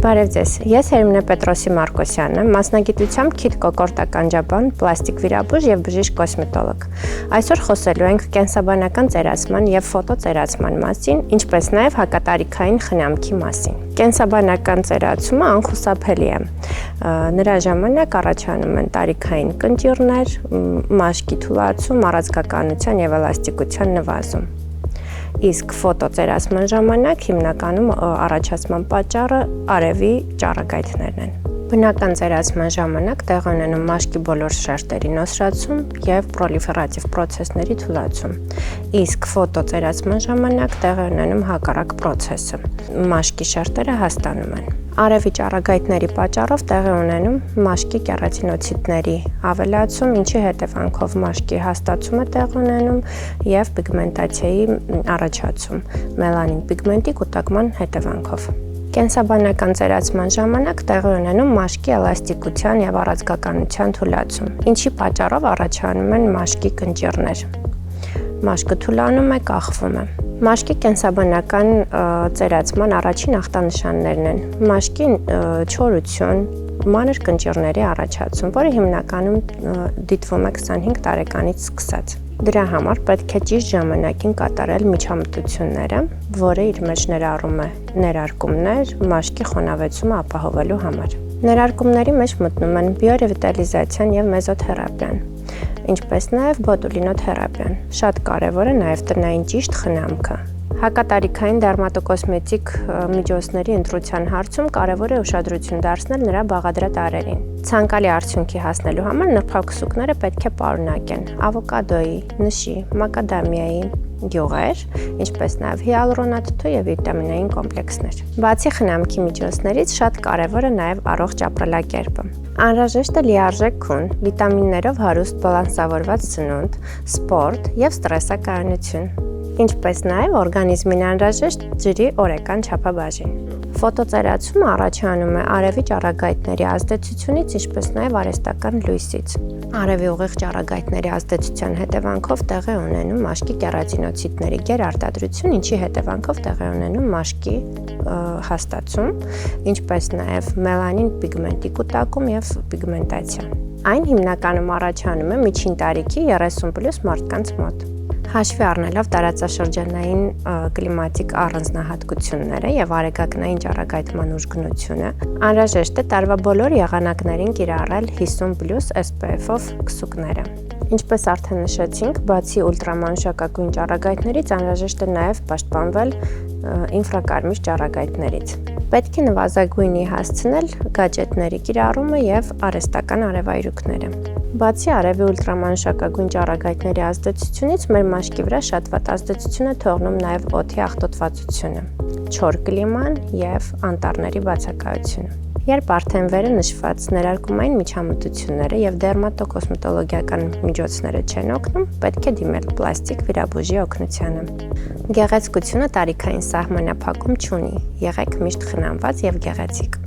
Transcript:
Բարև ձեզ, ես Հերմինե Պետրոսի Մարկոսյանն եմ, մասնագիտությամբ քիթ կոկորտականջաբան, պլաստիկ վիրաբույժ եւ բժիշկ կոսմետոլոգ։ Այսօր խոսելու ենք կենսաբանական ծերացման եւ ֆոտոծերացման մասին, ինչպես նաեւ հակատարիքային խնամքի մասին։ Կենսաբանական ծերացումը անխուսափելի է։ Նրա ժամանակ առաջանում են տարիքային կնճիռներ, մաշկի թուլացում, առաձգականության եւ էլաստիկության նվազում։ Իսկ ֆոտոծերացման ժամանակ հիմնականում առաջացման պատճառը արևի ճառագայթներն են։ Բնական ծերացման ժամանակ տեղի ունենում մաշկի բոլոր շերտերի նոսրացում եւ պրոլիֆերատիվ պրոցեսների թուլացում։ Իսկ ֆոտոծերացման ժամանակ տեղի ունենում հակառակ պրոցեսը։ Մաշկի շերտերը հաստանում են։ Արևի ճառագայթների պատճառով տեղի ունենում մաշկի կերատինոցիտների ավելացում, ինչի հետևանքով մաշկի հաստացում է տեղի ունենում եւ պիգմենտացիայի առաջացում, մելանին պիգմենտի կուտակման հետևանքով։ Կենսաբանական ծերացման ժամանակ տեղի ունենում մաշկի էլաստիկության եւ առաձգականության թուլացում, ինչի պատճառով առաջանում են մաշկի կնճիռներ։ Մաշկը թուլանում է, կախվում է։ Մաշկի կենսաբանական ծերացման առաջին ախտանշաններն են մաշկի չորություն, մանր կնճիռների առաջացում, որը հիմնականում դիտվում է 25 տարեկանից սկսած։ Դրա համար պետք է ճիշտ ժամանակին կատարել միջամտությունները, որը իր մեջ ներառում է ներարկումներ մաշկի խոնավեցումը ապահովելու համար։ Ներարկումների մեջ մտնում են բիորևիտալիզացիան եւ մեզոթերապիան, ինչպես նաեւ բոտուլինոթերապիան։ Շատ կարեւոր է նաեւ տնային ճիշտ խնամքը։ Հակատարիքային դերմատոկոսմետիկ միջոցների ընտրության հարցում կարևոր է ուշադրություն դարձնել նրա բաղադրատարերին։ Ցանկալի արդյունքի հասնելու համար նրբաքսուկները պետք է պարունակեն ավոկադոյի, նշի, մակադամիայի յուղեր, ինչպես նաև հիալուրոնաթթու եւ վիտամինային կոմպլեքսներ։ Բացի խնամքի միջոցներից շատ կարևոր է նաև առողջ ապրելակերպը։ Անհրաժեշտ է լիարժեք քուն, վիտամիններով հարուստ բալանսավորված սնունդ, սպորտ եւ ստրեսակայունություն, ինչպես նաև օրգանիզմին անհրաժեշտ ջրի օրական չափաբաժին։ Ֆոտոծերացումը առաջանում է արևի ճառագայթների ազդեցությունից, ինչպես նաև արհեստական լույսից։ Արևի ուղիղ ճառագայթների ազդեցության հետևանքով տեղի ունենում մաշկի կերատինոցիտների գերարտադրություն, ինչի հետևանքով տեղի ունենում մաշկի հաստացում, ինչպես նաև մելանին պիգմենտի կուտակում եւ պիգմենտացիա։ Այն հիմնականում առաջանում է միջին տարիքի 30+ մարդկանց մոտ։ Հաշվի առնելով տարածաշրջանային կլիմատիկ առանձնահատկությունները եւ արեգակնային ճառագայթման ուժգնությունը, անհրաժեշտ է տարվա բոլոր եղանակներին կիրառել 50+ SPF-ով քսուկները։ Ինչպես արդեն նշեցինք, բացի ուլտրամանուշակագույն ճառագայթներից անհրաժեշտ է նաեւ պաշտպանվել ինֆրակարմիր ճառագայթներից։ Պետք է նվազագույնի հասցնել գadgetների կիրառումը եւ արհեստական արևայրուքները։ Բացի արևի ուլտրամանուշակագույն ճառագայթների ազդեցությունից մեր մաշկի վրա շատ վատ ազդեցություն է թողնում նաև օդի աղտոտվածությունը, չոր կլիման եւ անտառների բացակայությունը։ Երբ արդեն վերը նշված ներարկումային միջամտությունները եւ դերմատոկոսմետոլոգիական միջոցները չեն օգնում, պետք է դիմել պլաստիկ վիրաբույժի օգնությանը։ Գեղեցկությունը տարիքային սահմանափակում չունի, եղեք միշտ խնամված եւ գեղեցիկ։